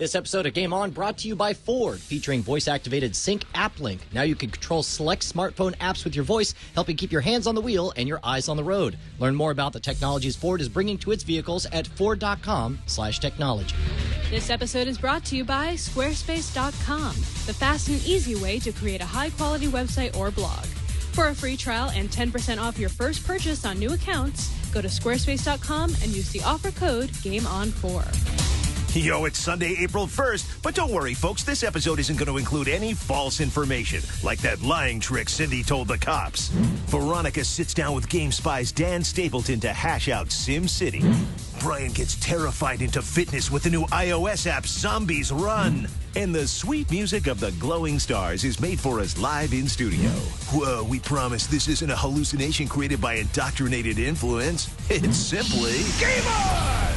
This episode of Game On brought to you by Ford, featuring voice-activated Sync App Link. Now you can control select smartphone apps with your voice, helping keep your hands on the wheel and your eyes on the road. Learn more about the technologies Ford is bringing to its vehicles at ford.com/technology. This episode is brought to you by Squarespace.com, the fast and easy way to create a high-quality website or blog. For a free trial and 10% off your first purchase on new accounts, go to Squarespace.com and use the offer code GAMEON4. Yo, it's Sunday, April 1st. But don't worry, folks, this episode isn't going to include any false information, like that lying trick Cindy told the cops. Veronica sits down with GameSpy's Dan Stapleton to hash out SimCity. Brian gets terrified into fitness with the new iOS app Zombies Run. And the sweet music of the glowing stars is made for us live in studio. Whoa, we promise this isn't a hallucination created by indoctrinated influence. It's simply Game On!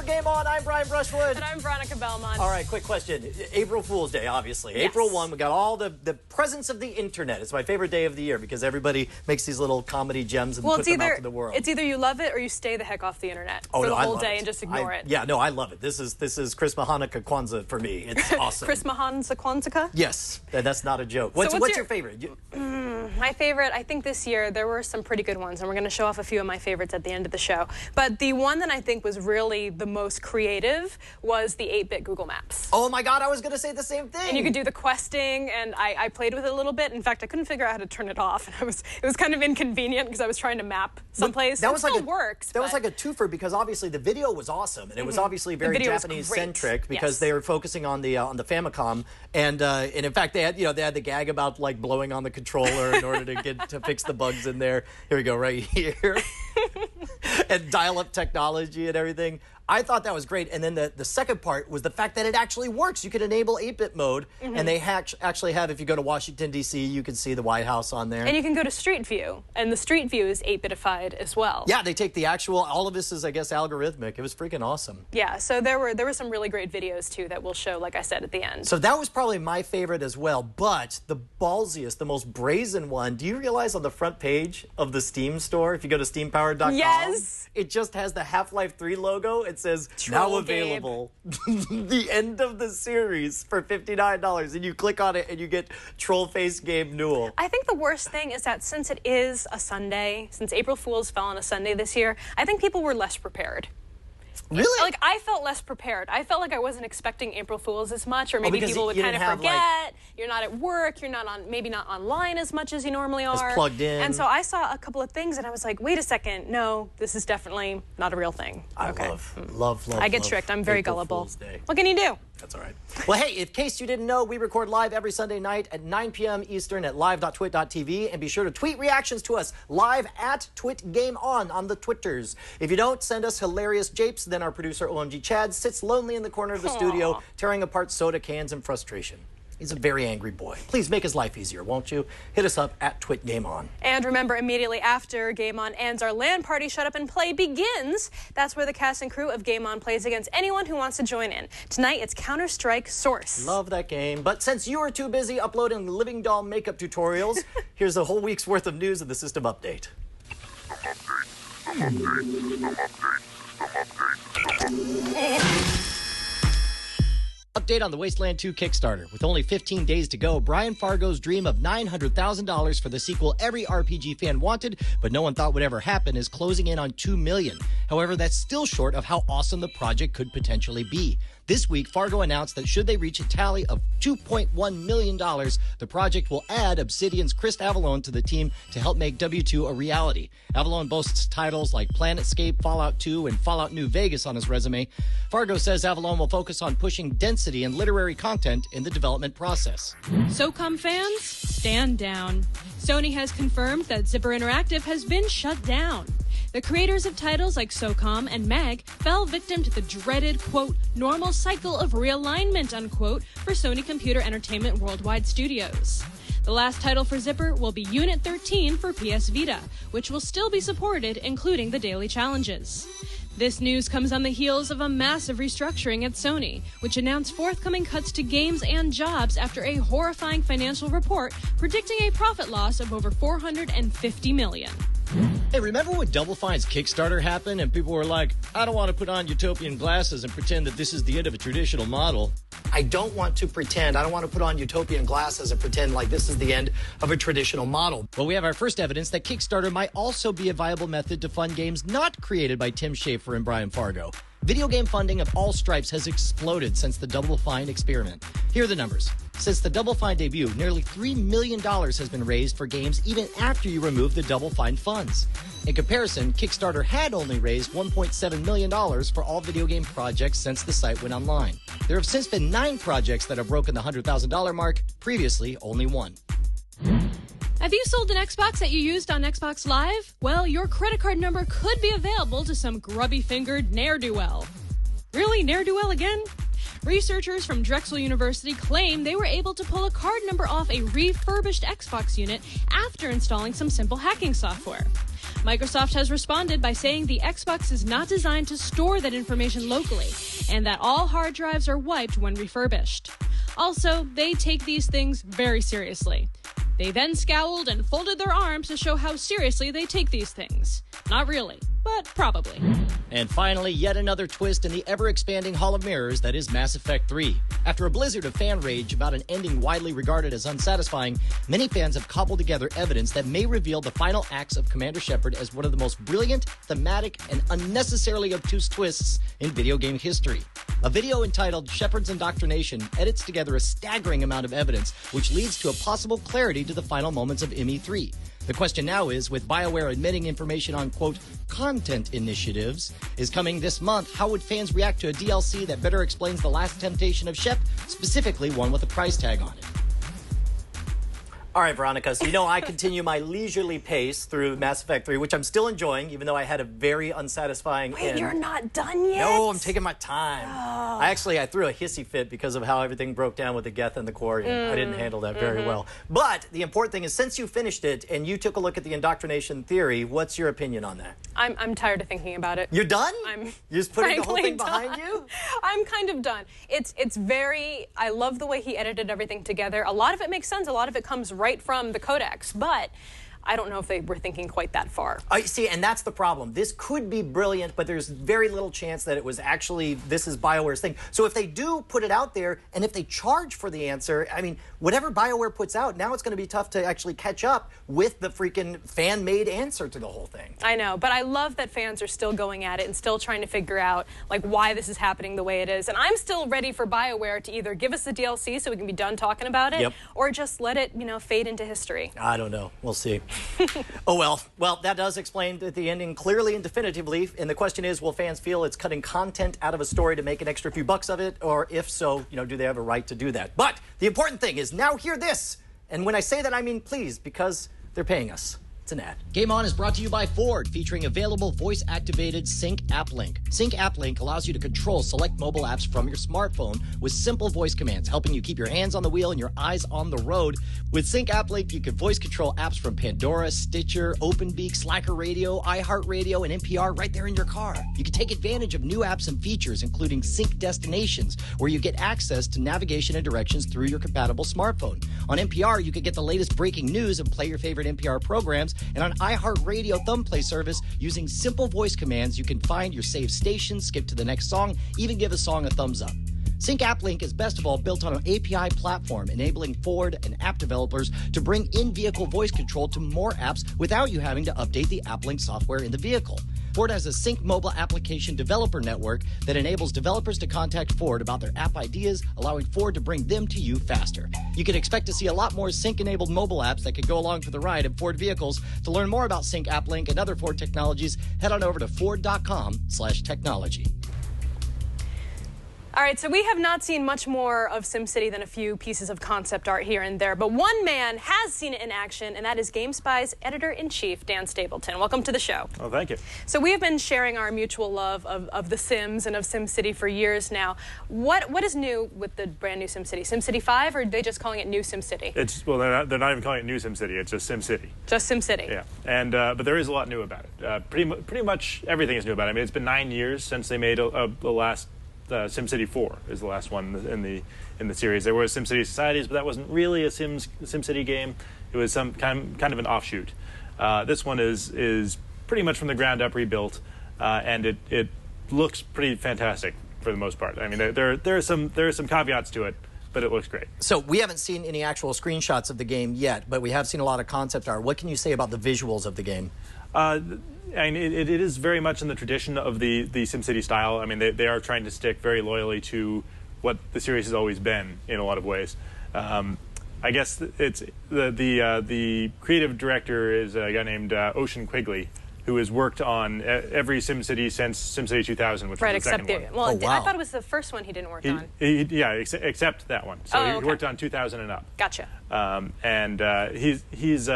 Game On. I'm Brian Brushwood. And I'm Veronica Belmont. All right, quick question. April Fool's Day, obviously. Yes. April 1, we got all the presents of the internet. It's my favorite day of the year because everybody makes these little comedy gems and puts them out to the world. It's either you love it or you stay the heck off the internet for the whole day and just ignore it. Yeah, no, I love it. This is Christmas, Hanukkah, Kwanzaa for me. It's awesome. Christmas, Hanukkah, Kwanzaa? Yes, that's not a joke. What's your favorite? My favorite, I think this year, there were some pretty good ones, and we're going to show off a few of my favorites at the end of the show. But the one that I think was really the most creative was the 8-bit Google Maps. Oh my God, I was going to say the same thing. And you could do the questing, and I played with it a little bit. In fact, I couldn't figure out how to turn it off. And it was kind of inconvenient because I was trying to map someplace. That was works. That was like a twofer because obviously the video was awesome, and it was obviously very Japanese-centric because they were focusing on the Famicom, and in fact they had the gag about like blowing on the controller in order to fix the bugs in there. Here we go, right here. And dial-up technology and everything. I thought that was great. And then the second part was the fact that it actually works. You can enable 8-bit mode, and they actually have, if you go to Washington, D.C., you can see the White House on there. And you can go to Street View, and the Street View is 8-bitified as well. Yeah, they take the actual, all of this is, I guess, algorithmic. It was freaking awesome. Yeah, so there were some really great videos, too, that we'll show, like I said, at the end. So that was probably my favorite as well, but the ballsiest, the most brazen one, do you realize on the front page of the Steam store, if you go to steampowered.com, yes, it just has the Half-Life 3 logo. It says, now available, the end of the series for $59, and you click on it and you get Troll Face Game Newell. I think the worst thing is that since it is a Sunday, since April Fool's fell on a Sunday this year, I think people were less prepared. Really? Like, I felt less prepared. I felt like I wasn't expecting April Fool's as much, or maybe people would kind of forget. You're not at work. You're not maybe not online as much as you normally are. As plugged in. And so I saw a couple of things, and I was like, wait a second. No, this is definitely not a real thing. I love. I get tricked. I'm very April gullible. Fool's Day. What can you do? That's all right. Well, hey, in case you didn't know, we record live every Sunday night at 9 p.m. Eastern at live.twit.tv, and be sure to tweet reactions to us live at TwitGameOn on the Twitters. If you don't send us hilarious japes, then our producer OMG Chad sits lonely in the corner of the studio, tearing apart soda cans in frustration. He's a very angry boy. Please make his life easier, won't you? Hit us up at TwitGameOn. And remember, immediately after Game On ends, our LAN party Shut Up and Play begins. That's where the cast and crew of Game On plays against anyone who wants to join in. Tonight, it's Counter-Strike Source. Love that game. But since you are too busy uploading Living Doll makeup tutorials, here's a whole week's worth of news and the system update. Update on the Wasteland 2 Kickstarter. With only 15 days to go, Brian Fargo's dream of $900,000 for the sequel every RPG fan wanted, but no one thought would ever happen, is closing in on $2 million. However, that's still short of how awesome the project could potentially be. This week, Fargo announced that should they reach a tally of $2.1 million, the project will add Obsidian's Chris Avallone to the team to help make W2 a reality. Avallone boasts titles like Planetscape, Fallout 2, and Fallout New Vegas on his resume. Fargo says Avallone will focus on pushing density and literary content in the development process. SOCOM fans, stand down. Sony has confirmed that Zipper Interactive has been shut down. The creators of titles like SOCOM and MAG fell victim to the dreaded, quote, normal cycle of realignment, unquote, for Sony Computer Entertainment Worldwide Studios. The last title for Zipper will be Unit 13 for PS Vita, which will still be supported, including the daily challenges. This news comes on the heels of a massive restructuring at Sony, which announced forthcoming cuts to games and jobs after a horrifying financial report predicting a profit loss of over $450 million. Hey, remember when Double Fine's Kickstarter happened and people were like, I don't want to put on utopian glasses and pretend that this is the end of a traditional model. I don't want to pretend. I don't want to put on utopian glasses and pretend like this is the end of a traditional model. Well, we have our first evidence that Kickstarter might also be a viable method to fund games not created by Tim Schafer and Brian Fargo. Video game funding of all stripes has exploded since the Double Fine experiment. Here are the numbers. Since the Double Fine debut, nearly $3 million has been raised for games even after you remove the Double Fine funds. In comparison, Kickstarter had only raised $1.7 million for all video game projects since the site went online. There have since been 9 projects that have broken the $100,000 mark, previously only 1. Have you sold an Xbox that you used on Xbox Live? Well, your credit card number could be available to some grubby-fingered ne'er-do-well. Really? Ne'er-do-well again? Researchers from Drexel University claim they were able to pull a card number off a refurbished Xbox unit after installing some simple hacking software. Microsoft has responded by saying the Xbox is not designed to store that information locally, and that all hard drives are wiped when refurbished. Also, they take these things very seriously. They then scowled and folded their arms to show how seriously they take these things. Not really, but probably. And finally, yet another twist in the ever-expanding Hall of Mirrors that is Mass Effect 3. After a blizzard of fan rage about an ending widely regarded as unsatisfying, many fans have cobbled together evidence that may reveal the final acts of Commander Shepard as one of the most brilliant, thematic, and unnecessarily obtuse twists in video game history. A video entitled Shepard's Indoctrination edits together a staggering amount of evidence, which leads to a possible clarity to the final moments of ME3. The question now is, with BioWare admitting information on, quote, content initiatives is coming this month, how would fans react to a DLC that better explains the last temptation of Shep, specifically one with a price tag on it? All right, Veronica, so you know I continue my leisurely pace through Mass Effect 3, which I'm still enjoying, even though I had a very unsatisfying end. Wait, you're not done yet? No, I'm taking my time. Oh. I threw a hissy fit because of how everything broke down with the Geth and the Quarian. I didn't handle that very well. But the important thing is, since you finished it and you took a look at the indoctrination theory, what's your opinion on that? I'm tired of thinking about it. You're done? I'm You're just putting the whole thing done. behind you? I'm kind of done. It's very, I love the way he edited everything together. A lot of it makes sense. A lot of it comes right from the codex, but I don't know if they were thinking quite that far. See, and that's the problem. This could be brilliant, but there's very little chance that it was actually, this is BioWare's thing. So if they do put it out there, and if they charge for the answer, I mean, whatever BioWare puts out, now it's going to be tough to actually catch up with the freaking fan-made answer to the whole thing. I know, but I love that fans are still going at it and still trying to figure out, like, why this is happening the way it is. And I'm still ready for BioWare to either give us the DLC so we can be done talking about it, or just let it, fade into history. I don't know. We'll see. Oh, well, that does explain the ending clearly and definitively. And the question is, will fans feel it's cutting content out of a story to make an extra few bucks of it? Or if so, do they have a right to do that? But the important thing is, now hear this. And when I say that, I mean please, because they're paying us. It's an ad. Game On is brought to you by Ford, featuring available voice-activated Sync App Link. Sync App Link allows you to control select mobile apps from your smartphone with simple voice commands, helping you keep your hands on the wheel and your eyes on the road. With Sync App Link, you can voice control apps from Pandora, Stitcher, OpenBeak, Slacker Radio, iHeartRadio, and NPR right there in your car. You can take advantage of new apps and features, including Sync Destinations, where you get access to navigation and directions through your compatible smartphone. On NPR, you can get the latest breaking news and play your favorite NPR programs. And on iHeartRadio Thumbplay service, using simple voice commands, you can find your saved station, skip to the next song, even give a song a thumbs up. Sync App Link is best of all built on an API platform, enabling Ford and app developers to bring in-vehicle voice control to more apps without you having to update the App Link software in the vehicle. Ford has a Sync mobile application developer network that enables developers to contact Ford about their app ideas, allowing Ford to bring them to you faster. You can expect to see a lot more Sync-enabled mobile apps that could go along for the ride in Ford vehicles. To learn more about Sync App Link and other Ford technologies, head on over to Ford.com/technology. All right, so we have not seen much more of SimCity than a few pieces of concept art here and there, but one man has seen it in action, and that is GameSpy's editor-in-chief, Dan Stapleton. Welcome to the show. Oh, thank you. So we have been sharing our mutual love of The Sims and of SimCity for years now. What is new with the brand new SimCity? SimCity 5, or are they just calling it New SimCity? Well, they're not even calling it New SimCity. It's just SimCity. Just SimCity. Yeah, and but there is a lot new about it. Pretty much everything is new about it. I mean, it's been 9 years since they made the last. SimCity 4 is the last one in the series. There was SimCity Societies, but that wasn't really a SimCity game. It was some kind of an offshoot. This one is pretty much from the ground up rebuilt, and it looks pretty fantastic for the most part. I mean, there are some caveats to it, but it looks great. So we haven't seen any actual screenshots of the game yet, but we have seen a lot of concept art. What can you say about the visuals of the game? And it is very much in the tradition of the SimCity style. I mean, they are trying to stick very loyally to what the series has always been in a lot of ways. I guess it's the creative director is a guy named Ocean Quigley, who has worked on every SimCity since SimCity 2000, which was the second one. Well, oh, wow. I thought it was the first one he didn't work on. Yeah, except that one. So okay. He worked on 2000 and up. Gotcha. He's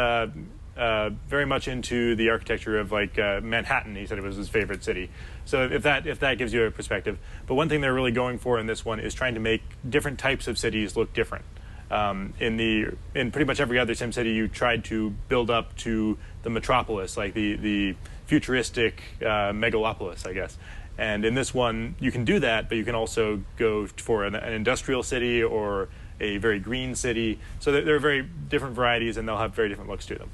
very much into the architecture of like Manhattan. He said it was his favorite city. So if that gives you a perspective. But one thing they're really going for in this one is trying to make different types of cities look different. In pretty much every other SimCity, you tried to build up to the metropolis, like the futuristic megalopolis, I guess. And in this one, you can do that, but you can also go for an industrial city or a very green city. So there are very different varieties, and they'll have very different looks to them.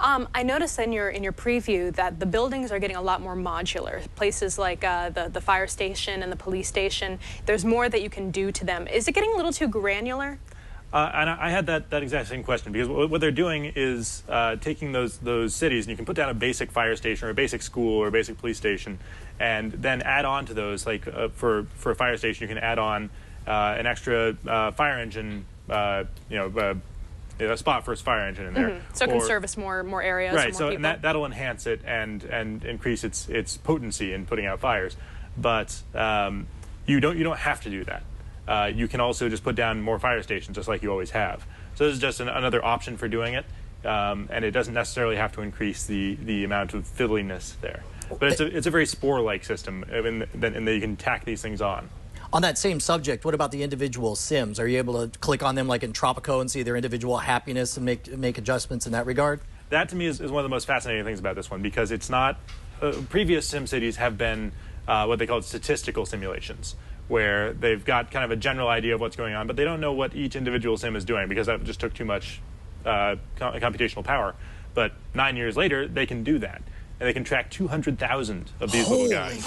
I noticed in your preview that the buildings are getting a lot more modular. Places like the fire station and the police station, there's more that you can do to them. Is it getting a little too granular? And I had that exact same question, because what they're doing is taking those cities, and you can put down a basic fire station or a basic school or a basic police station, and then add on to those. Like for a fire station, you can add on an extra fire engine, a spot for its fire engine in there. Mm-hmm. So it can service more areas. Right. More so people. And that'll enhance it and increase its potency in putting out fires. But you don't have to do that. You can also just put down more fire stations, just like you always have. So this is just another option for doing it, and it doesn't necessarily have to increase the amount of fiddliness there. But it's a very Spore-like system, in that you can tack these things on. On that same subject, what about the individual Sims? Are you able to click on them like in Tropico and see their individual happiness and make adjustments in that regard? That to me is one of the most fascinating things about this one, because it's not previous SimCities have been what they call statistical simulations, where they've got kind of a general idea of what's going on, but they don't know what each individual Sim is doing, because that just took too much computational power. But 9 years later, they can do that. And they can track 200,000 of these little guys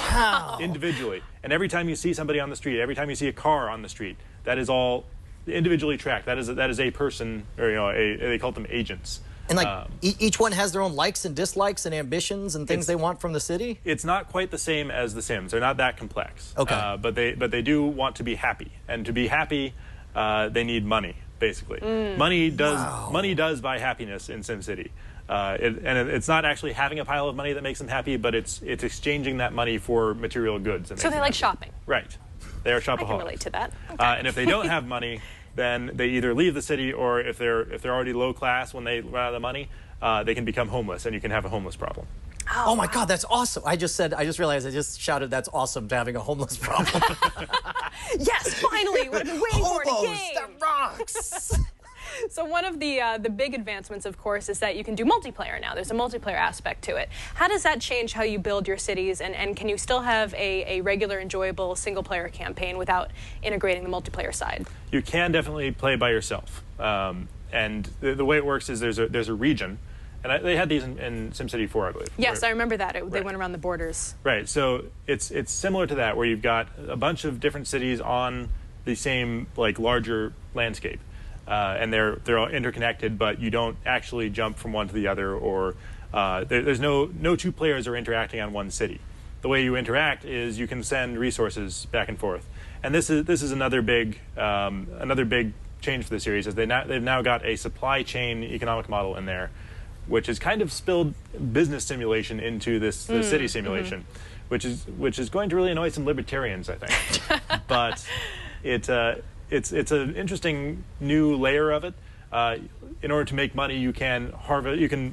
individually. And every time you see somebody on the street, every time you see a car on the street, that is all individually tracked. That is a person, or they call them agents. And like each one has their own likes and dislikes and ambitions and things they want from the city? It's not quite the same as the Sims. They're not that complex. Okay. But they do want to be happy. And to be happy, they need money, basically. Money does buy happiness in SimCity. It's not actually having a pile of money that makes them happy, but it's exchanging that money for material goods. So they like shopping. Right. They are shopaholics. I can relate to that. Okay. And if they don't have money, then they either leave the city, or if they're already low class when they run out of the money, they can become homeless, and you can have a homeless problem. Oh my God, that's awesome! I just realized I just shouted, "That's awesome!" to having a homeless problem. Yes, finally! What I've been waiting for in a game. That rocks. So one of the big advancements, of course, is that you can do multiplayer now. There's a multiplayer aspect to it. How does that change how you build your cities, and can you still have a regular, enjoyable single-player campaign without integrating the multiplayer side? You can definitely play by yourself, and the way it works is there's a region, and they had these in SimCity 4, I believe. Yes, I remember that. They went around the borders. Right. So it's similar to that, where you've got a bunch of different cities on the same larger landscape. And they're all interconnected, but you don't actually jump from one to the other, or there's no two players are interacting on one city. The way you interact is you can send resources back and forth, and this is another big change for the series. Is they've now got a supply chain economic model in there, which has kind of spilled business simulation into this city simulation, which is going to really annoy some libertarians, I think. But it's an interesting new layer of it. In order to make money, you can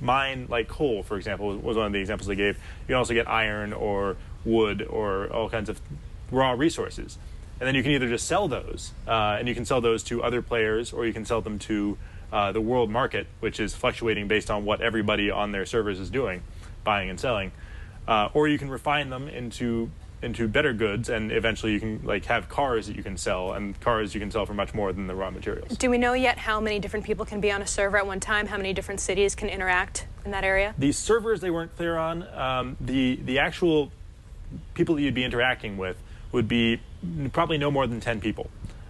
mine like coal, for example, was one of the examples they gave. You can also get iron or wood or all kinds of raw resources. And then you can either just sell those, and you can sell those to other players, or you can sell them to the world market, which is fluctuating based on what everybody on their servers is doing, buying and selling. Or you can refine them into better goods, and eventually you can like have cars that you can sell, and cars you can sell for much more than the raw materials. Do we know yet how many different people can be on a server at one time? How many different cities can interact in that area? The servers they weren't clear on. The actual people that you'd be interacting with would be probably no more than 10 people.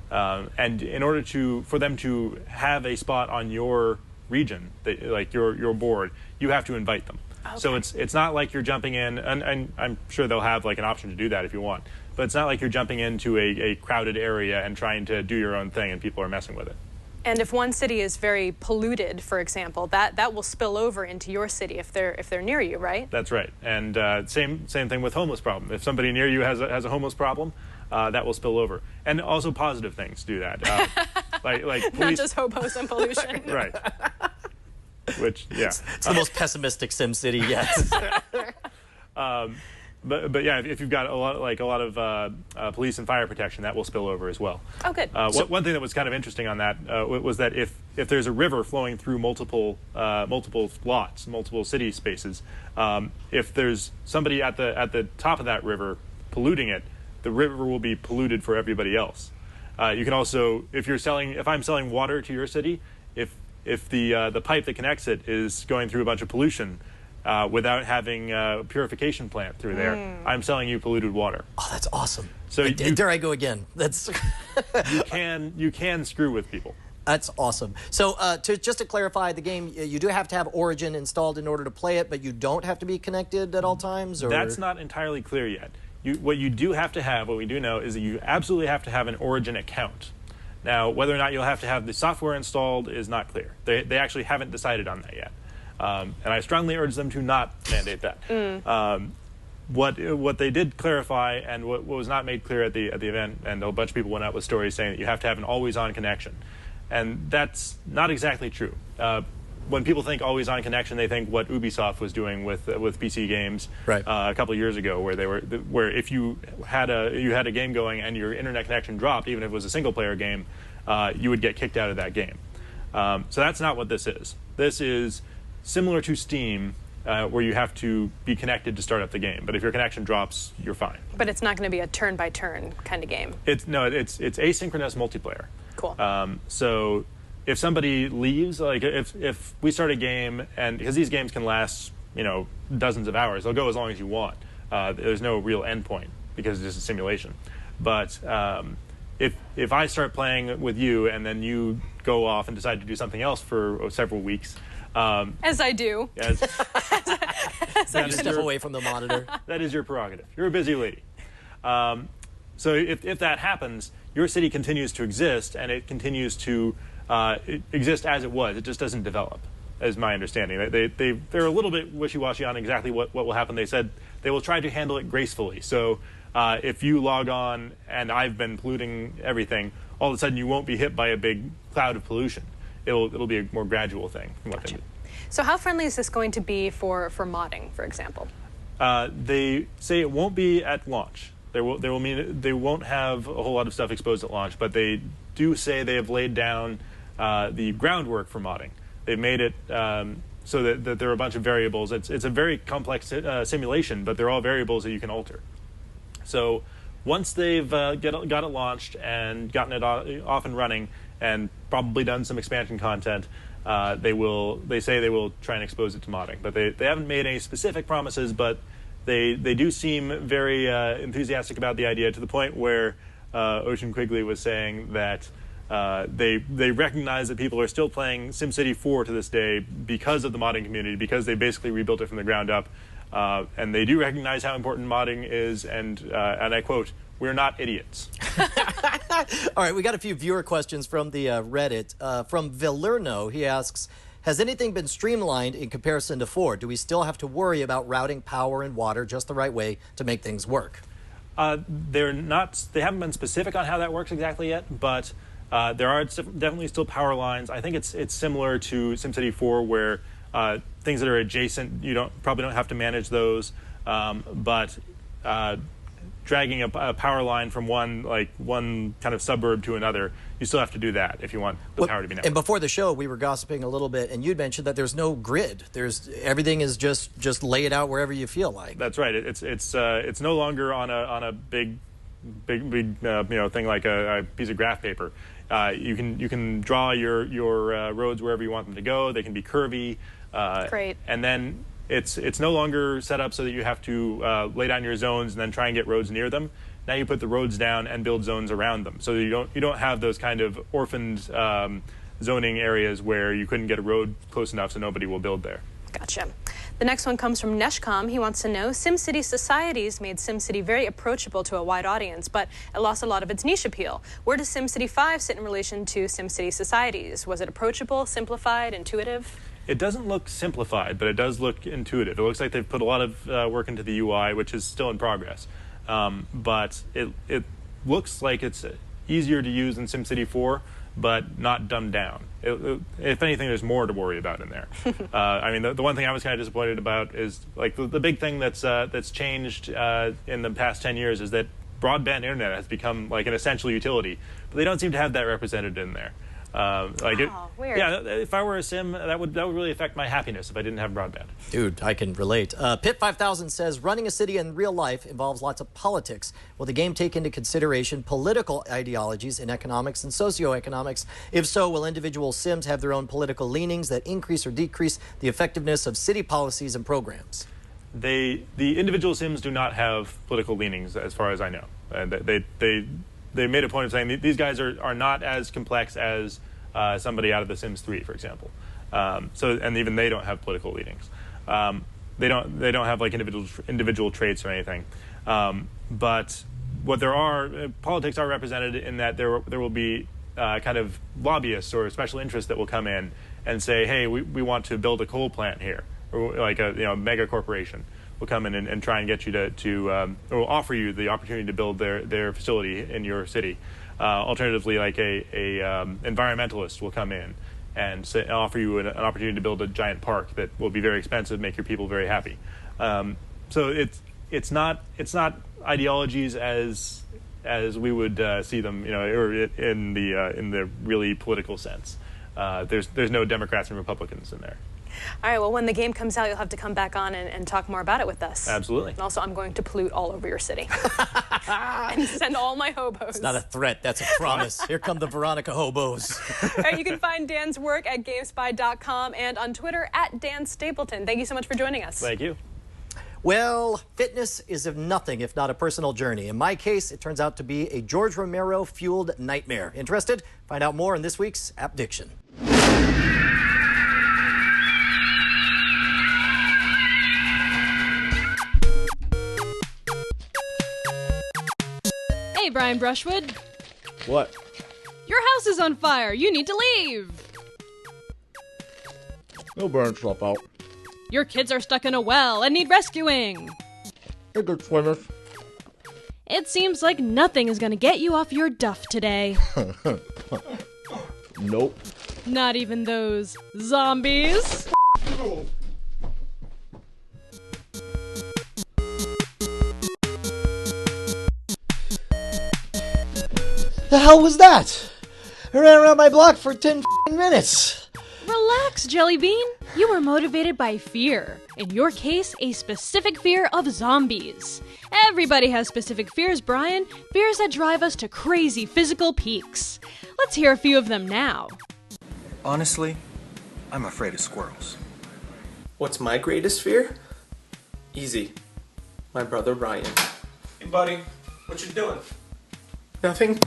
And in order for them to have a spot on your region, like your board, you have to invite them. Okay. So it's not like you're jumping in, and I'm sure they'll have like an option to do that if you want, but it's not like you're jumping into a crowded area and trying to do your own thing and people are messing with it. And if one city is very polluted, for example, that will spill over into your city if they're near you, right? That's right. And same thing with homeless problem. If somebody near you has a homeless problem, that will spill over. And also positive things do that. Like police. Not just hobos and pollution. Right. Which, yeah. It's the most pessimistic SimCity yet. But yeah, if you've got a lot of police and fire protection, that will spill over as well. Oh, good. One thing that was kind of interesting on that was that if there's a river flowing through multiple lots, multiple city spaces, if there's somebody at the top of that river polluting it, the river will be polluted for everybody else. You can also, if I'm selling water to your city, if the pipe that connects it is going through a bunch of pollution, without having a purification plant through there, I'm selling you polluted water. Oh, that's awesome. So there I go again. That's you can screw with people. That's awesome. So just to clarify, the game, you do have to have Origin installed in order to play it, but you don't have to be connected at all times? Or? That's not entirely clear yet. What you do have to have, what we do know, is that you absolutely have to have an Origin account. Now, whether or not you'll have to have the software installed is not clear. They actually haven't decided on that yet. And I strongly urge them to not mandate that. What they did clarify, and what was not made clear at the event, and a bunch of people went out with stories saying that you have to have an always-on connection, and that's not exactly true. When people think always-on connection, they think what Ubisoft was doing with PC games right. A couple of years ago, where if you had a game going and your internet connection dropped, even if it was a single-player game, you would get kicked out of that game. So that's not what this is. This is similar to Steam, where you have to be connected to start up the game. But if your connection drops, you're fine. But it's not going to be a turn-by-turn kind of game. It's asynchronous multiplayer. Cool. So if somebody leaves, like if we start a game, and because these games can last, dozens of hours, they'll go as long as you want. There's no real end point because it's just a simulation. But if I start playing with you and then you go off and decide to do something else for several weeks, as I do. As you step away from the monitor. That is your prerogative. You're a busy lady. So if that happens, your city continues to exist, and it continues to exist as it was. It just doesn't develop, is my understanding. They're a little bit wishy-washy on exactly what will happen. They said they will try to handle it gracefully. So if you log on and I've been polluting everything, all of a sudden you won't be hit by a big cloud of pollution. It'll be a more gradual thing. Gotcha. So how friendly is this going to be for modding, for example? They say it won't be at launch. They won't have a whole lot of stuff exposed at launch, but they do say they have laid down the groundwork for modding. They've made it so that there are a bunch of variables. It's a very complex simulation, but they're all variables that you can alter. So once they've got it launched and gotten it off and running, and probably done some expansion content, they say they will try and expose it to modding. But they haven't made any specific promises, but they do seem very enthusiastic about the idea, to the point where Ocean Quigley was saying that they recognize that people are still playing SimCity 4 to this day because of the modding community, because they basically rebuilt it from the ground up. And they do recognize how important modding is, and I quote, "We're not idiots." All right, we got a few viewer questions from the Reddit. From Villerno, he asks, Has anything been streamlined in comparison to 4? Do we still have to worry about routing power and water just the right way to make things work? They haven't been specific on how that works exactly yet, but there are definitely still power lines. I think it's similar to SimCity 4, where things that are adjacent, you probably don't have to manage those, but dragging a power line from one kind of suburb to another, you still have to do that if you want the power to be networked. And before the show, we were gossiping a little bit, and you'd mentioned that there's no grid. Everything is just lay it out wherever you feel like. That's right. It's no longer on a big thing like a piece of graph paper. You can draw your roads wherever you want them to go. They can be curvy. Great. And then it's no longer set up so that you have to lay down your zones and then try and get roads near them. Now you put the roads down and build zones around them, so you don't have those kind of orphaned zoning areas where you couldn't get a road close enough so nobody will build there. Gotcha. The next one comes from Neshcom. He wants to know, SimCity Societies made SimCity very approachable to a wide audience, but it lost a lot of its niche appeal. Where does SimCity 5 sit in relation to SimCity Societies? Was it approachable, simplified, intuitive? It doesn't look simplified, but it does look intuitive. It looks like they've put a lot of work into the UI, which is still in progress. But it looks like it's easier to use than SimCity 4, but not dumbed down. If anything, there's more to worry about in there. I mean, the one thing I was kind of disappointed about is like the big thing that's changed in the past 10 years is that broadband internet has become like an essential utility, but they don't seem to have that represented in there. Weird. Yeah, if I were a sim, that would really affect my happiness if I didn't have broadband. Dude, I can relate. Pit 5000 says, running a city in real life involves lots of politics. Will the game take into consideration political ideologies in economics and socioeconomics? If so, will individual sims have their own political leanings that increase or decrease the effectiveness of city policies and programs? The individual sims do not have political leanings, as far as I know. They made a point of saying these guys are not as complex as somebody out of The Sims 3, for example. And even they don't have political leanings. They don't have like individual traits or anything. But what there are, politics are represented in that there will be kind of lobbyists or special interests that will come in and say, hey, we want to build a coal plant here, or like a mega corporation will come in and try and get you to or offer you the opportunity to build their facility in your city. Alternatively, like a environmentalist will come in and offer you an opportunity to build a giant park that will be very expensive, make your people very happy. So it's not ideologies as we would see them, or in the really political sense. There's no Democrats and Republicans in there. All right, well, when the game comes out, you'll have to come back on and talk more about it with us. Absolutely. And also, I'm going to pollute all over your city. And send all my hobos. It's not a threat, that's a promise. Here come the Veronica hobos. All right, you can find Dan's work at GameSpy.com and on Twitter at Dan Stapleton. Thank you so much for joining us. Thank you. Well, fitness is of nothing if not a personal journey. In my case, it turns out to be a George Romero-fueled nightmare. Interested? Find out more in this week's App Diction. Hey, Brian Brushwood. What? Your house is on fire. You need to leave. No burn stuff out. Your kids are stuck in a well and need rescuing. They're good swimmers. It seems like nothing is going to get you off your duff today. Nope. Not even those zombies. The hell was that? I ran around my block for 10 minutes. Relax, Jellybean. You were motivated by fear. In your case, a specific fear of zombies. Everybody has specific fears, Brian. Fears that drive us to crazy physical peaks. Let's hear a few of them now. Honestly, I'm afraid of squirrels. What's my greatest fear? Easy. My brother Ryan. Hey buddy, what you doing? Nothing.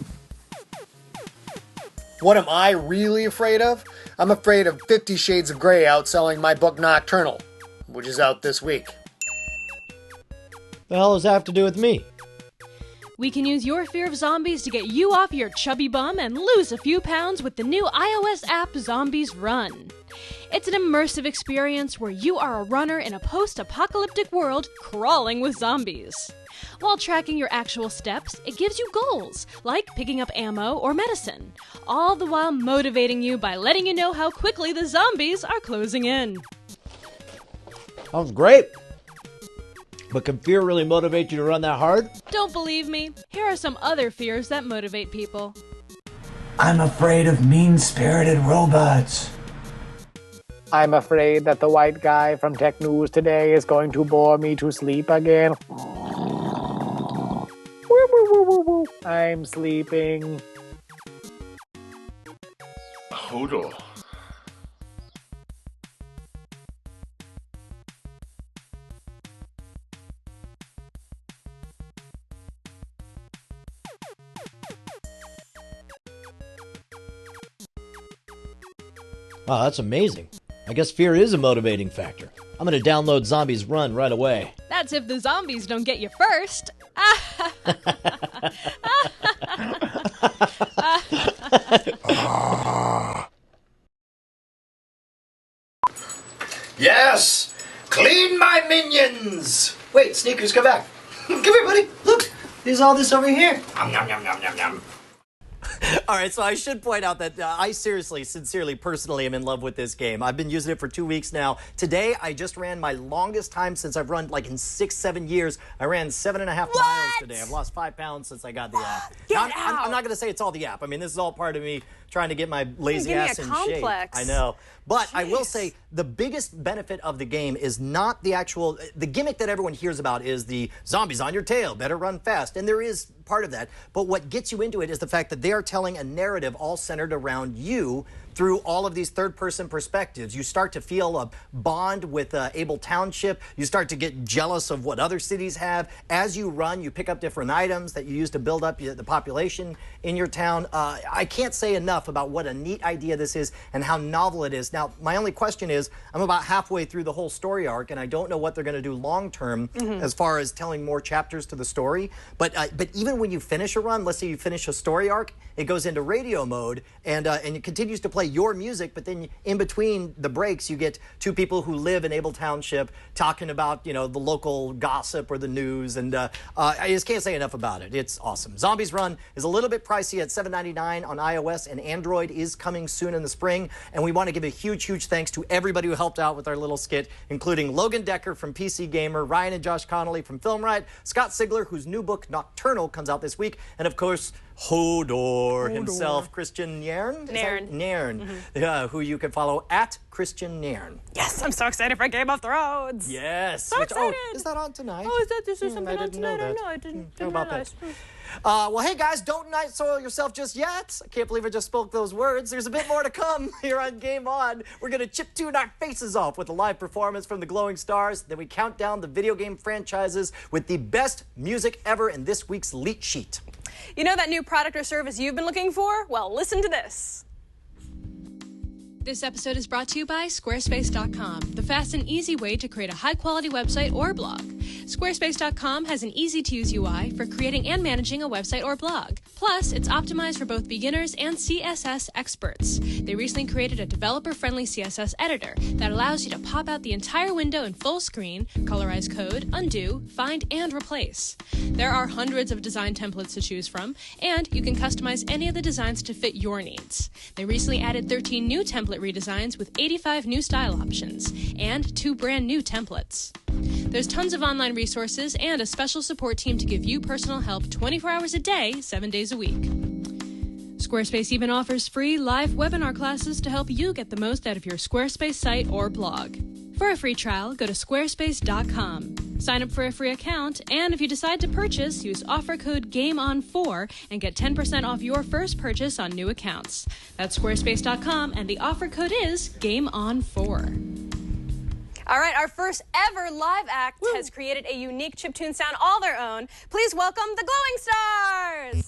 What am I really afraid of? I'm afraid of 50 Shades of Grey outselling my book Nocturnal, which is out this week. The hell does that have to do with me? We can use your fear of zombies to get you off your chubby bum and lose a few pounds with the new iOS app Zombies Run. It's an immersive experience where you are a runner in a post-apocalyptic world crawling with zombies. While tracking your actual steps, it gives you goals, like picking up ammo or medicine, all the while motivating you by letting you know how quickly the zombies are closing in. Sounds great. But can fear really motivate you to run that hard? Don't believe me? Here are some other fears that motivate people. I'm afraid of mean-spirited robots. I'm afraid that the white guy from Tech News today is going to bore me to sleep again. I'm sleeping. Hodor. Wow, that's amazing. I guess fear is a motivating factor. I'm going to download Zombies Run right away. That's if the zombies don't get you first. Yes! Clean my minions! Wait, Sneakers, come back. Come here, buddy. Look, there's all this over here. Nom, nom, nom, nom, nom, nom. All right, so I should point out that I seriously, sincerely, personally am in love with this game. I've been using it for 2 weeks now. Today, I just ran my longest time since I've run, like in 6-7 years. I ran 7.5 miles today. I've lost 5 pounds since I got the app. I'm not going to say it's all the app. I mean, this is all part of me trying to get my lazy ass in shape. I know. But I will say the biggest benefit of the game is not the actual, the gimmick that everyone hears about is the zombies on your tail, better run fast. And there is part of that. But what gets you into it is the fact that they are telling a narrative all centered around you through all of these third-person perspectives. You start to feel a bond with Able Township. You start to get jealous of what other cities have. As you run, you pick up different items that you use to build up the population in your town. I can't say enough about what a neat idea this is and how novel it is. Now, my only question is, I'm about halfway through the whole story arc, and I don't know what they're going to do long-term as far as telling more chapters to the story. But even when you finish a run, let's say you finish a story arc, it goes into radio mode, and it continues to play your music, but then in between the breaks, you get two people who live in Able Township talking about, you know, the local gossip or the news, and I just can't say enough about it. It's awesome. Zombies Run is a little bit pricey at $7.99 on iOS, and Android is coming soon in the spring, and we want to give a huge thanks to everybody who helped out with our little skit, including Logan Decker from PC Gamer, Ryan and Josh Connolly from Film Riot, Scott Sigler, whose new book Nocturnal comes out this week, and of course, Hodor himself, Christian Nairn? Nairn, who you can follow at Christian Nairn. Yes, I'm so excited for Game of Thrones. Yes. So excited. Oh, is that on tonight? Oh, is there something on tonight? That. I didn't know about realize. that. Well, hey guys, don't night soil yourself just yet. I can't believe I just spoke those words. There's a bit more to come here on Game On. We're going to chiptune our faces off with a live performance from the Glowing Stars. Then we count down the video game franchises with the best music ever in this week's Leet Sheet. You know that new product or service you've been looking for? Well, listen to this. This episode is brought to you by Squarespace.com, the fast and easy way to create a high-quality website or blog. Squarespace.com has an easy-to-use UI for creating and managing a website or blog. Plus, it's optimized for both beginners and CSS experts. They recently created a developer-friendly CSS editor that allows you to pop out the entire window in full screen, colorize code, undo, find, and replace. There are hundreds of design templates to choose from, and you can customize any of the designs to fit your needs. They recently added 13 new template redesigns with 85 new style options and 2 brand new templates. There's tons of online resources and a special support team to give you personal help 24 hours a day, 7 days a week. Squarespace even offers free live webinar classes to help you get the most out of your Squarespace site or blog. For a free trial, go to squarespace.com. Sign up for a free account, and if you decide to purchase, use offer code GAMEON4 and get 10% off your first purchase on new accounts. That's squarespace.com, and the offer code is GAMEON4. All right, our first ever live act has created a unique chiptune sound all their own. Please welcome the Glowing Stars!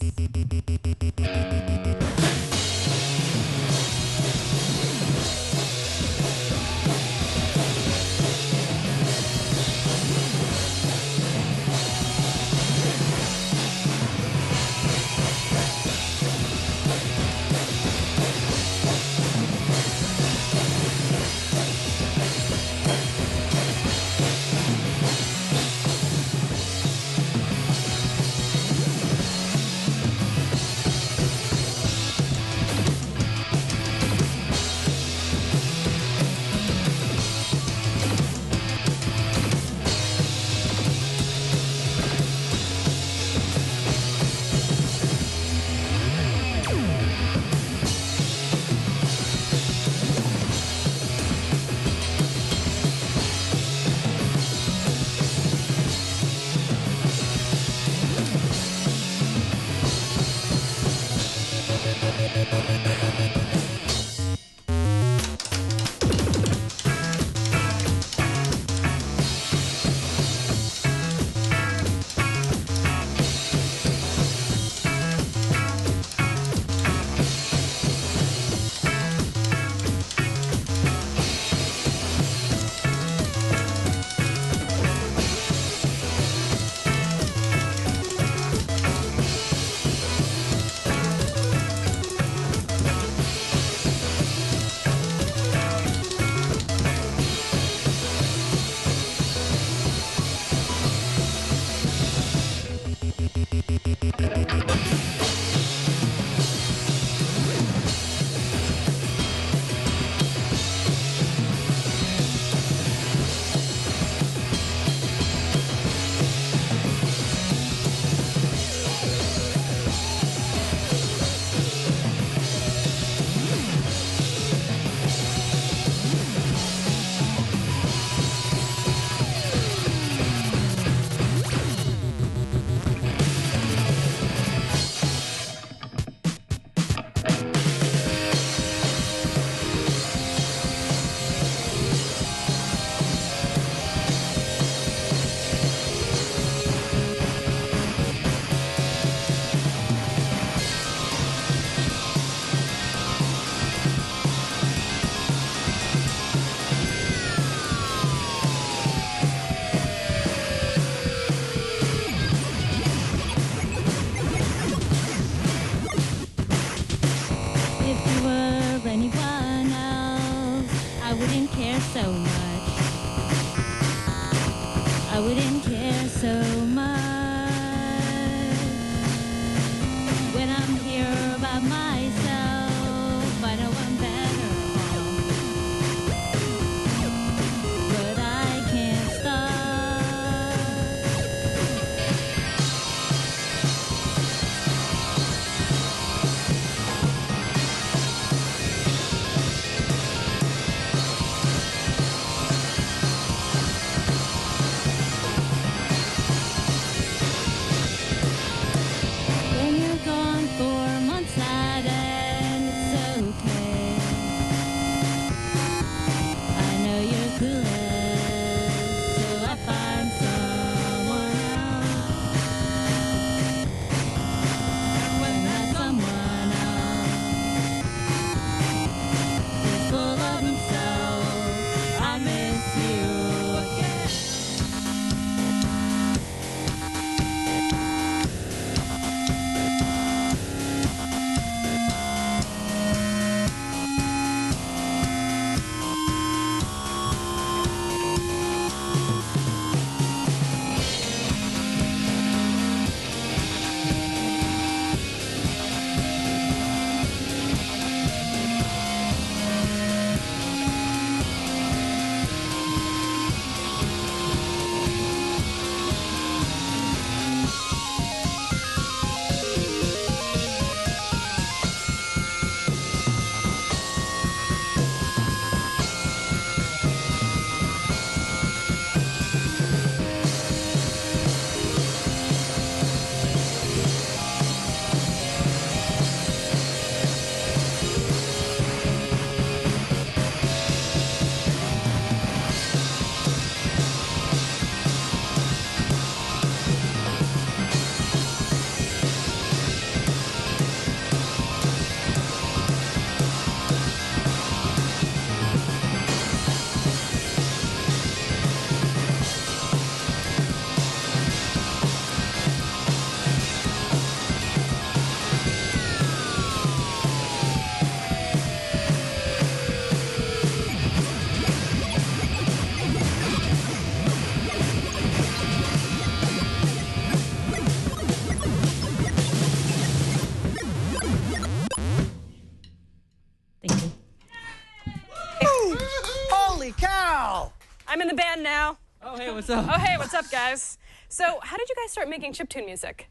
I'm in the band now. Oh, hey, what's up? Oh, hey, what's up, guys? So, how did you guys start making chiptune music?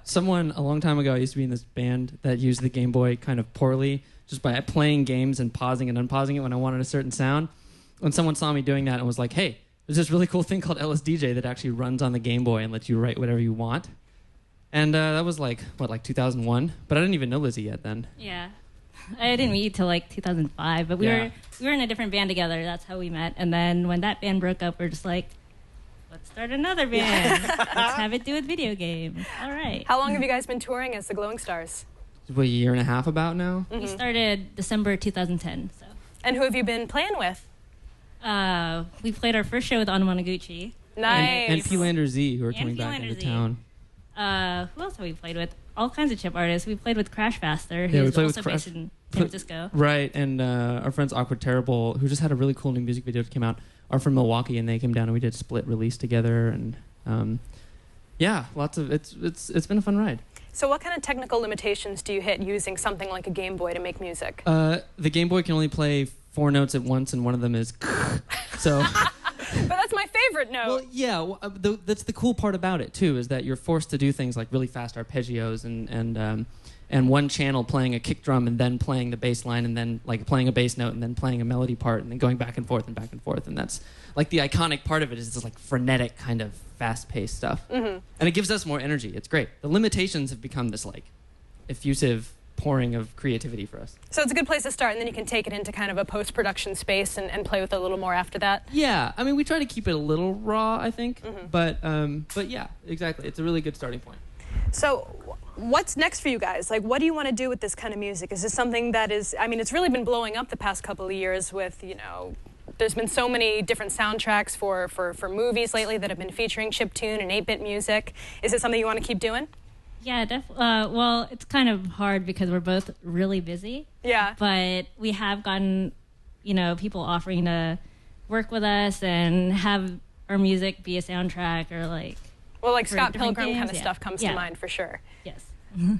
Someone a long time ago, I used to be in this band that used the Game Boy kind of poorly, just by playing games and pausing and unpausing it when I wanted a certain sound. When someone saw me doing that and was like, hey, there's this really cool thing called LSDJ that actually runs on the Game Boy and lets you write whatever you want. And that was like 2001? But I didn't even know Lizzie yet then. Yeah. I didn't meet till like 2005, but we were in a different band together. That's how we met. And then when that band broke up, we're just like, let's start another band. Let's have it do with video games. All right. How long have you guys been touring as the Glowing Stars? What, a year and a half about now? We started December 2010. So. And who have you been playing with? We played our first show with Nice. Onwanaguchi. And P-Lander Z, who are coming back into town. Who else have we played with? All kinds of chip artists. We played with Crash Faster, who's also based in San Francisco. Right, and our friends Awkward Terrible, who just had a really cool new music video that came out, are from Milwaukee, and they came down and we did a split release together. And lots of it's been a fun ride. So what kind of technical limitations do you hit using something like a Game Boy to make music? The Game Boy can only play 4 notes at once, and one of them is so. But that's my favorite note. Well, yeah, that's the cool part about it too, is that you're forced to do things like really fast arpeggios and one channel playing a kick drum and then playing the bass line and then like playing a bass note and then playing a melody part and then going back and forth and that's like the iconic part of it is this like frenetic kind of fast-paced stuff. And it gives us more energy. It's great. The limitations have become this like effusive pouring of creativity for us. So it's a good place to start, and then you can take it into kind of a post-production space and play with it a little more after that. Yeah, I mean, we try to keep it a little raw, I think, but yeah, exactly. It's a really good starting point. So what's next for you guys? Like, what do you want to do with this kind of music? Is this something that is, I mean, it's really been blowing up the past couple of years with, you know, there's been so many different soundtracks for movies lately that have been featuring chiptune and 8-bit music. Is it something you want to keep doing? Yeah, definitely. Well, it's kind of hard because we're both really busy. Yeah. But we have gotten, you know, people offering to work with us and have our music be a soundtrack or like... Well, like Scott Pilgrim kind of stuff comes to mind for sure. Yes.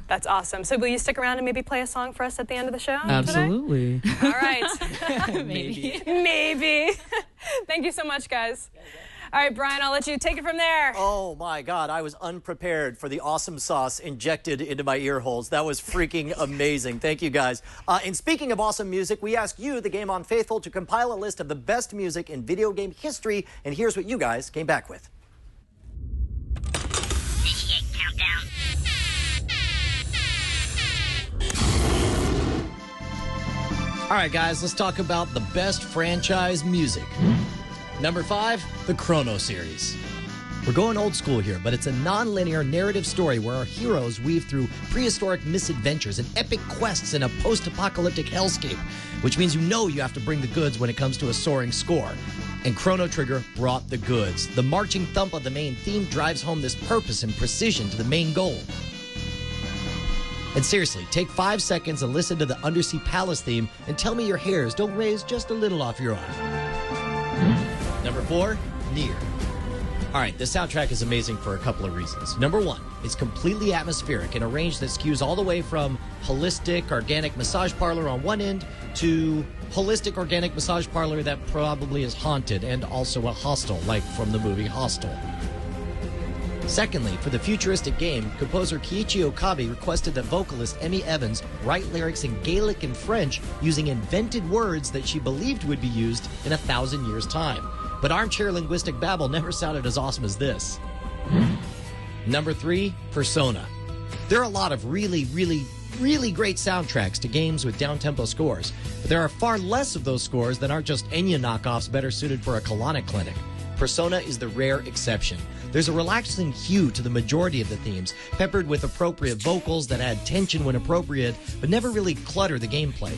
That's awesome. So will you stick around and maybe play a song for us at the end of the show Absolutely. today? All right. Maybe. Maybe. Thank you so much, guys. All right, Brian, I'll let you take it from there. Oh, my God. I was unprepared for the awesome sauce injected into my ear holes. That was freaking amazing. Thank you, guys. And speaking of awesome music, we asked you, the Game On Faithful, to compile a list of the best music in video game history, and here's what you guys came back with. Initiate countdown. All right, guys, let's talk about the best franchise music. Number 5, the Chrono series. We're going old school here, but it's a non-linear narrative story where our heroes weave through prehistoric misadventures and epic quests in a post-apocalyptic hellscape, which means you know you have to bring the goods when it comes to a soaring score. And Chrono Trigger brought the goods. The marching thump of the main theme drives home this purpose and precision to the main goal. And seriously, take 5 seconds and listen to the Undersea Palace theme and tell me your hairs don't raise just a little off your arm. Number 4, Nier. All right, this soundtrack is amazing for a couple of reasons. Number 1, it's completely atmospheric in a range that skews all the way from holistic organic massage parlor on one end to holistic organic massage parlor that probably is haunted and also a hostel, like from the movie Hostel. Secondly, for the futuristic game, composer Kiichi Okabe requested that vocalist Emmy Evans write lyrics in Gaelic and French using invented words that she believed would be used in 1,000 years' time. But armchair linguistic babble never sounded as awesome as this. Number 3, Persona. There are a lot of really great soundtracks to games with down-tempo scores, but there are far less of those scores that aren't just Enya knockoffs better suited for a colonic clinic. Persona is the rare exception. There's a relaxing hue to the majority of the themes, peppered with appropriate vocals that add tension when appropriate, but never really clutter the gameplay.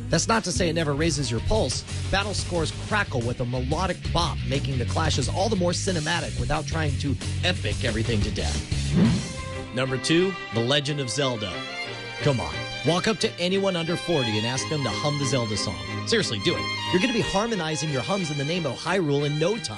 That's not to say it never raises your pulse. Battle scores crackle with a melodic bop, making the clashes all the more cinematic without trying to epic everything to death. Number 2, The Legend of Zelda. Come on, walk up to anyone under 40 and ask them to hum the Zelda song. Seriously, do it. You're going to be harmonizing your hums in the name of Hyrule in no time.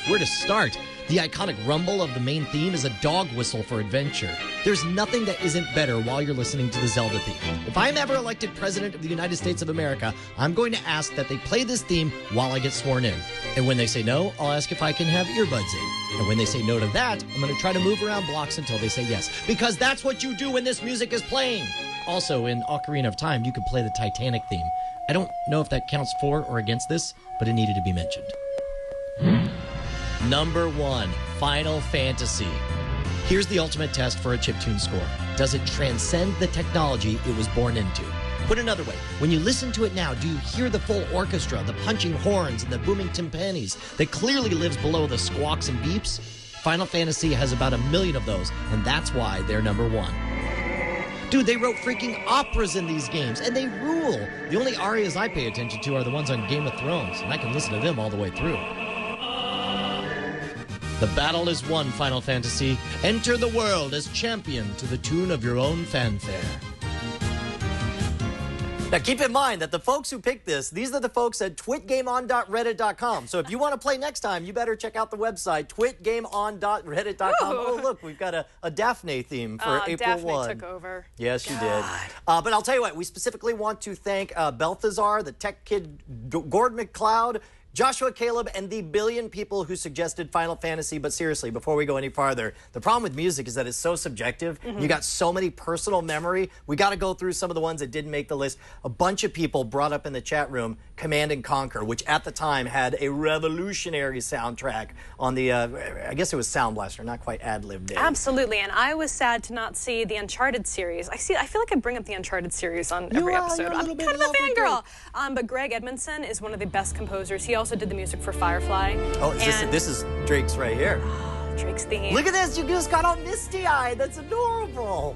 Where to start? The iconic rumble of the main theme is a dog whistle for adventure. There's nothing that isn't better while you're listening to the Zelda theme. If I'm ever elected President of the United States of America, I'm going to ask that they play this theme while I get sworn in. And when they say no, I'll ask if I can have earbuds in. And when they say no to that, I'm going to try to move around blocks until they say yes. Because that's what you do when this music is playing. Also, in Ocarina of Time, you could play the Titanic theme. I don't know if that counts for or against this, but it needed to be mentioned. Number 1, Final Fantasy. Here's the ultimate test for a chiptune score. Does it transcend the technology it was born into? Put another way, when you listen to it now, do you hear the full orchestra, the punching horns, and the booming timpanis that clearly lives below the squawks and beeps? Final Fantasy has about 1 million of those, and that's why they're number 1. Dude, they wrote freaking operas in these games, and they rule. The only arias I pay attention to are the ones on Game of Thrones, and I can listen to them all the way through. The battle is won, Final Fantasy. Enter the world as champion to the tune of your own fanfare. Now, keep in mind that the folks who picked this, these are the folks at twitgameon.reddit.com. So if you want to play next time, you better check out the website, twitgameon.reddit.com. Oh, look, we've got a Daphne theme for April 1. Daphne took over. Yes, she did. But I'll tell you what, we specifically want to thank Balthazar, the tech kid, Gord McLeod, Joshua, Caleb, and the billion people who suggested Final Fantasy. But seriously, before we go any farther, the problem with music is that it's so subjective. You got so many personal memory. We got to go through some of the ones that didn't make the list. A bunch of people brought up in the chat room Command and Conquer, which at the time had a revolutionary soundtrack on the, I guess it was Sound Blaster, not quite ad-lib day. Absolutely, and I was sad to not see the Uncharted series. I feel like I bring up the Uncharted series on every episode. I'm kind of a fangirl. But Greg Edmondson is one of the best composers. He also did the music for Firefly. Oh, this is Drake's right here. Drake's theme. Look at this, you just got all misty-eyed. That's adorable.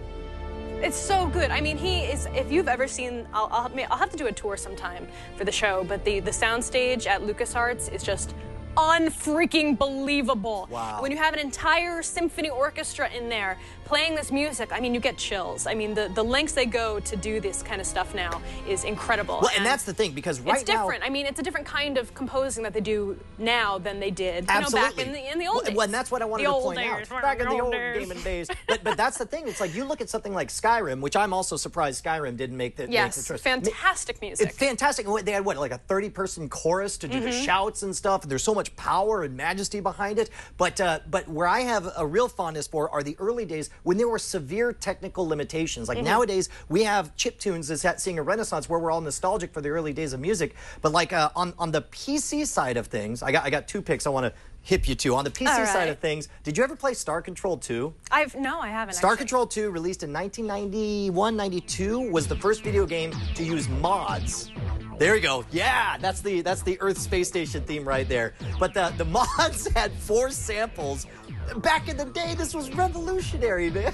It's so good. I mean, he is, if you've ever seen, I'll have to do a tour sometime for the show, but the soundstage at LucasArts is just unfreaking believable. Wow. When you have an entire symphony orchestra in there playing this music, I mean, you get chills. I mean, the lengths they go to do this kind of stuff now is incredible. Well, and that's the thing, because right now... It's different. I mean, it's a different kind of composing that they do now than they did Absolutely. back in the old days. Well, and that's what I wanted to point out. Back in the old gaming days. But that's the thing. It's like, you look at something like Skyrim, which I'm also surprised Skyrim didn't make the choice. Fantastic music. It's fantastic. They had, what, like a 30-person chorus to do the shouts and stuff. There's so much power and majesty behind it. But where I have a real fondness for are the early days when there were severe technical limitations. Like nowadays, we have chiptunes that's seeing a renaissance where we're all nostalgic for the early days of music. But like on the PC side of things, I got 2 picks I want to hip you to. On the PC side of things, did you ever play Star Control 2? No, I haven't. Star Control 2, released in 1991-92, was the first video game to use mods. There we go. Yeah, that's the Earth Space Station theme right there. But the mods had 4 samples. Back in the day, this was revolutionary, man.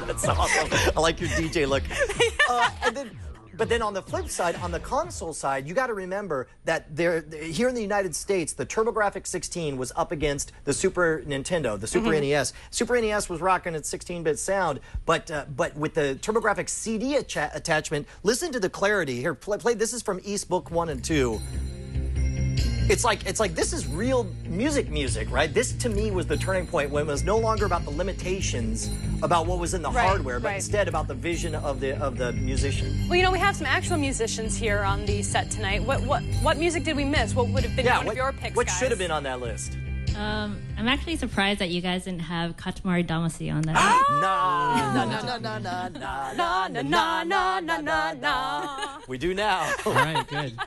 That's awesome. I like your DJ look. But then on the flip side, on the console side, you got to remember that here in the United States, the TurboGrafx-16 was up against the Super Nintendo, the Super NES. Super NES was rocking its 16-bit sound, but with the TurboGrafx CD attachment, listen to the clarity. Here, play. This is from East Book 1 and 2. It's like this is real music, right? This to me was the turning point when it was no longer about the limitations about what was in the hardware, but instead about the vision of the musician. Well, you know, we have some actual musicians here on the set tonight. What music did we miss? What would have been one of your picks, What guys? should have been on that list? I'm actually surprised that you guys didn't have Katamari Damacy on that. Na. We do now. All right, good.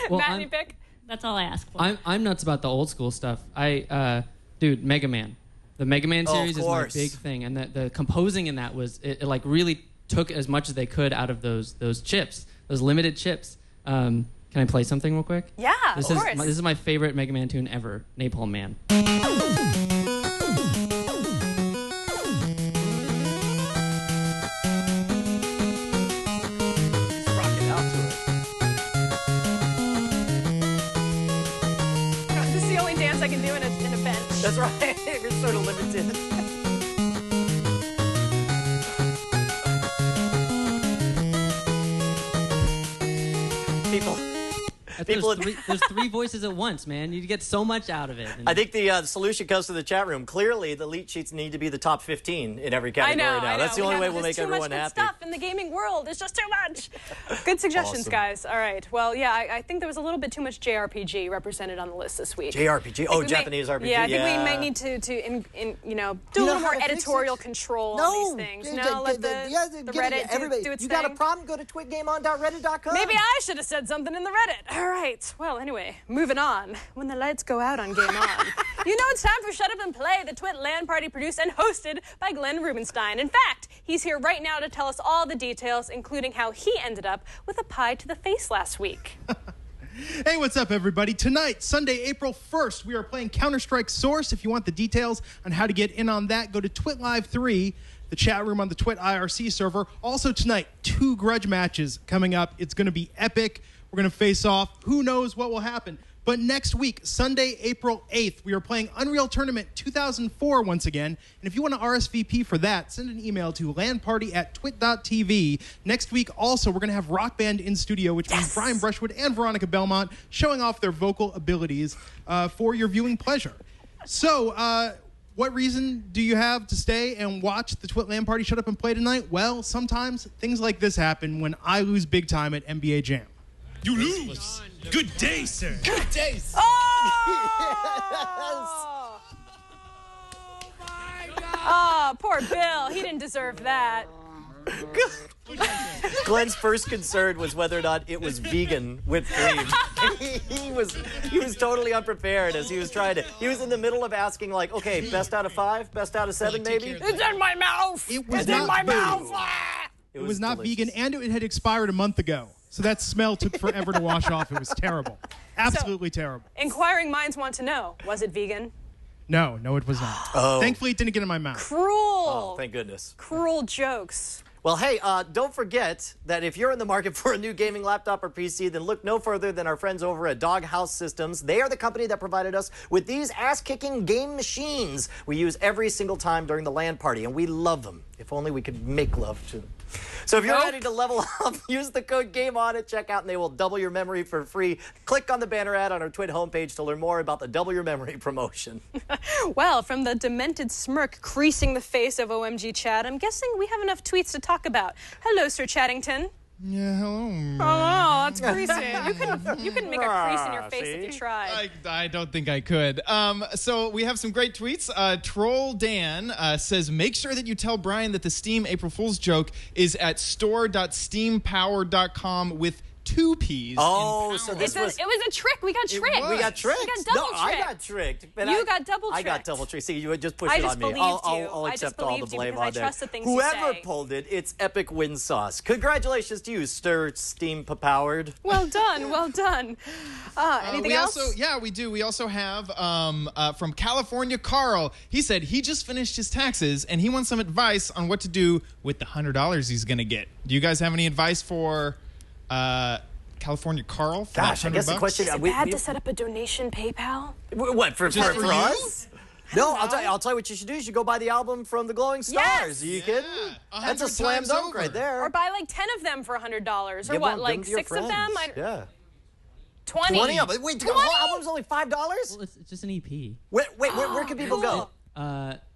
Well, Matt, any pick? That's all I ask for. I'm nuts about the old school stuff. Dude, Mega Man. The Mega Man series is my big thing, and the composing in that was it like really took as much as they could out of those chips, those limited chips. Can I play something real quick? Yeah, of course. This is my favorite Mega Man tune ever, Napalm Man. I can do in a bench. That's right. You're sort of limited. People. there's three voices at once, man. You get so much out of it. I think the solution comes to the chat room. Clearly, the lead sheets need to be the top 15 in every category now. I know. That's the only way we'll make everyone happy. happy. Stuff in the gaming world. It's just too much. Good suggestions, Awesome. guys. All right. Well, yeah, I think there was a little bit too much JRPG represented on the list this week. JRPG? Oh, Japanese RPG. Yeah, I think we might need to do a little more editorial control on these things. Let the Reddit do its thing. You got a problem? Go to twitgameon.reddit.com. Maybe I should have said something in the Reddit. All right. Well, anyway, moving on. When the lights go out on Game On, you know it's time for Shut Up and Play, the Twit LAN party produced and hosted by Glenn Rubenstein. In fact, he's here right now to tell us all the details, including how he ended up with a pie to the face last week. Hey, what's up, everybody? Tonight, Sunday, April 1st, we are playing Counter-Strike Source. If you want the details on how to get in on that, go to Twit Live 3, the chat room on the Twit IRC server. Also tonight, 2 grudge matches coming up. It's going to be epic. We're going to face off. Who knows what will happen? But next week, Sunday, April 8th, we are playing Unreal Tournament 2004 once again. And if you want to RSVP for that, send an email to landparty@twit.tv. Next week, also, we're going to have Rock Band in studio, which means Brian Brushwood and Veronica Belmont showing off their vocal abilities for your viewing pleasure. So, what reason do you have to stay and watch the Twit LAN Party Shut Up and Play tonight? Well, sometimes things like this happen when I lose big time at NBA Jam. You lose. Good day, sir. Good day, sir. Oh! Oh, poor Bill. He didn't deserve that. Glenn's first concern was whether or not it was vegan whipped cream. he was totally unprepared as he was trying to. He was in the middle of asking, like, okay, best out of 5, best out of 7, maybe. It's in my mouth. It's in my mouth. It was not vegan, and it had expired a month ago. So that smell took forever to wash off. It was terrible. Absolutely terrible. Inquiring minds want to know, was it vegan? No, it was not. Oh. Thankfully, it didn't get in my mouth. Cruel. Oh, thank goodness. Cruel jokes. Well, hey, don't forget that if you're in the market for a new gaming laptop or PC, then look no further than our friends over at Doghouse Systems. They are the company that provided us with these ass-kicking game machines we use every single time during the LAN party, and we love them. If only we could make love to them. So if you're ready to level up, use the code GAMEON at checkout, and they will double your memory for free. Click on the banner ad on our Twit homepage to learn more about the Double Your Memory promotion. Well, from the demented smirk creasing the face of OMG Chad, I'm guessing we have enough tweets to talk about. Hello, Sir Chaddington. Yeah, hello. Oh, that's creasy. You couldn't make a crease in your face if you tried. I don't think I could. So we have some great tweets. Troll Dan says, make sure that you tell Brian that the Steam April Fool's joke is at store.steampower.com with 2 P's. Oh, so this it was a trick. We got tricked. We got tricked. We got double tricked. I got tricked. You got double tricked. I got double tricked. See, you would just push it on me. I'll accept all the blame on there. Whoever pulled it, it's epic win sauce. Congratulations to you, Stir Steam Powered. Well done. Well done. Anything else? We do. We also have from California, Carl. He said he just finished his taxes and he wants some advice on what to do with the $100 he's going to get. Do you guys have any advice for California Carl? Gosh, I guess the question is it bad to set up a donation PayPal? What, for us? No, I'll tell you what you should do. You should go buy the album from the Glowing Stars. Yes. Are you kidding? That's a slam dunk right there. Or buy like 10 of them for $100. Or what, like 6 of them? Yeah. 20 of them. Wait, the whole album's only $5? Well, it's just an EP. Where can people go?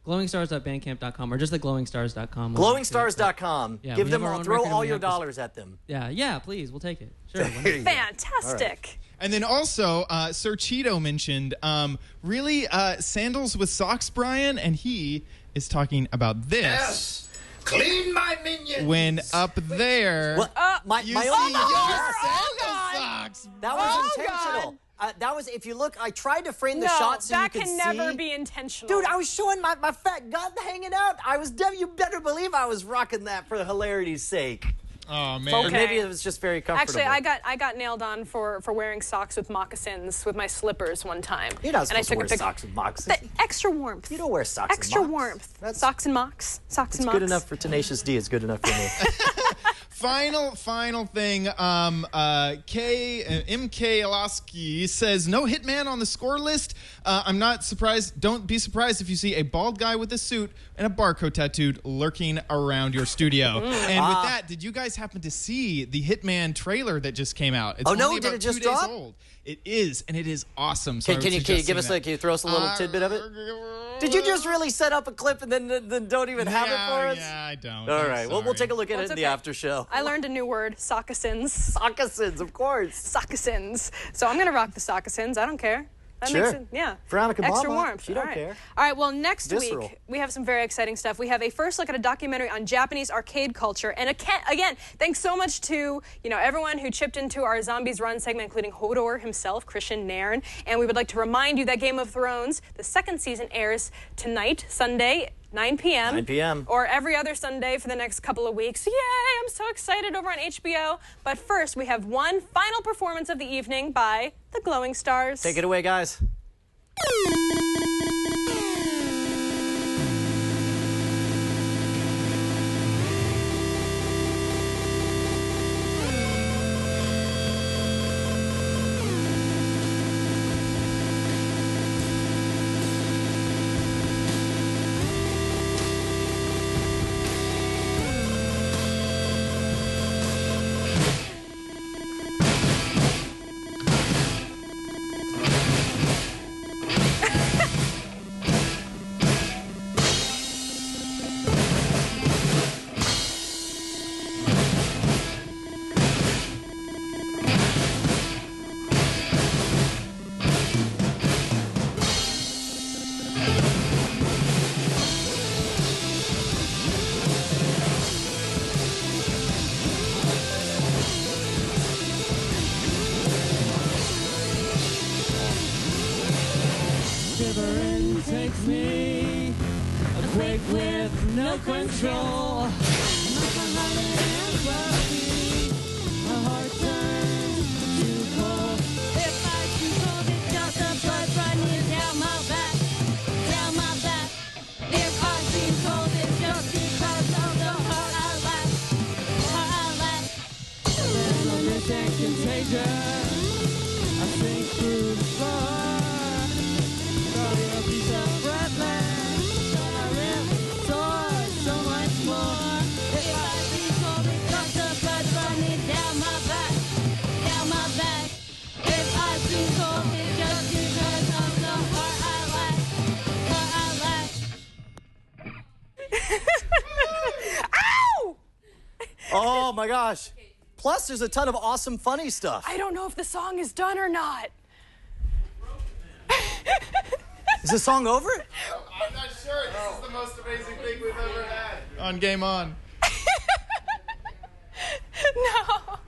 glowingstars.bandcamp.com or just the glowingstars.com. Glowingstars.com. Yeah, give them throw all your dollars at them. Yeah, please, we'll take it. Sure. Fantastic. Right. And then also, Sir Cheeto mentioned, really, sandals with socks, Brian, and he is talking about this. Yes. Clean my minions. When up there, my you own see your sandal socks. That was intentional. That was, if you look, I tried to frame the shot so you could see. that can never be intentional. Dude, I was showing my fat gut hanging out. You better believe I was rocking that for hilarity's sake. Oh, man. Okay. Or maybe it was just very comfortable. Actually, I got nailed on for wearing socks with moccasins with my slippers one time. You're not supposed to wear socks with moccasins. Extra warmth. You don't wear socks extra and mocks. Warmth. Socks and mocks. Socks and mocks. It's good enough for Tenacious D. It's good enough for me. Final thing. MK Alaski says, no Hitman on the score list. I'm not surprised. Don't be surprised if you see a bald guy with a suit and a barcode tattooed lurking around your studio. And with that, did you guys guys happen to see the Hitman trailer that just came out? It's Oh, no, only did about it just 2 days drop? old. It is, and it is awesome. So Can you give us can you throw us a little tidbit of it? Did you just really set up a clip and then don't even have it for us? Yeah, I don't. All right, well, we'll take a look at it in the after show. I learned a new word, sockasins. Sockasins, of course. Sockasins. So I'm going to rock the sockasins. I don't care. That Sure. makes it, yeah. Veronica Extra Belmont, warmth. she don't All right. care. All right, well, next Visceral. week, we have some very exciting stuff. We have a first look at a documentary on Japanese arcade culture. And again, thanks so much to, everyone who chipped into our Zombies Run segment, including Hodor himself, Christian Nairn. And we would like to remind you that Game of Thrones, the second season, airs tonight, Sunday, 9 p.m. 9 p.m. Or every other Sunday for the next couple of weeks. Yay, I'm so excited over on HBO. But first, we have one final performance of the evening by the Glowing Stars. Take it away, guys. Shivering takes me, a quake with no control. My heart turns to cold. If I shoot cold, it's just a blood running down my back, down my back. If I shoot cold, it's just because of the heart I lack, heart I lack. There's no missing contagion. I sink through the floor. A piece of bread land, so I rip towards so much more. If I see cold, it's just the blood running down my back, down my back. If I see cold, it's just because of the heart I lack, heart I lack. Ow! Oh my gosh. Plus, there's a ton of awesome, funny stuff. I don't know if the song is done or not. Is the song over? I'm not sure. This is the most amazing thing we've ever had. On Game On. No.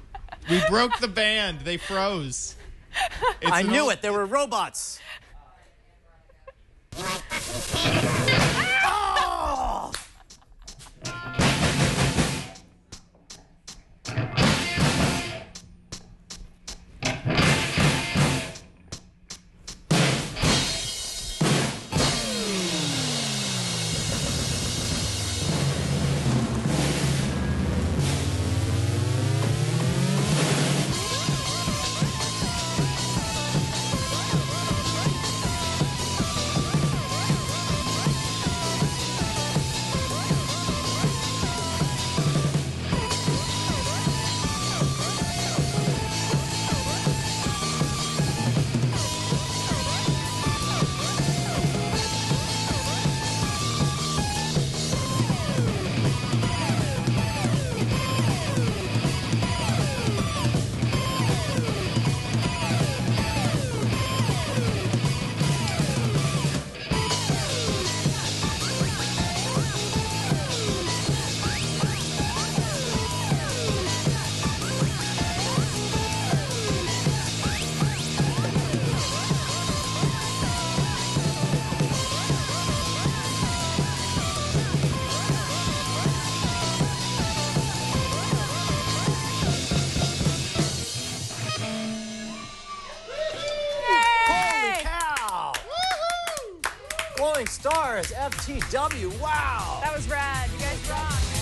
We broke the band. They froze. I knew it. There were robots. Oh! Stars, FTW, wow. That was rad. You guys rock.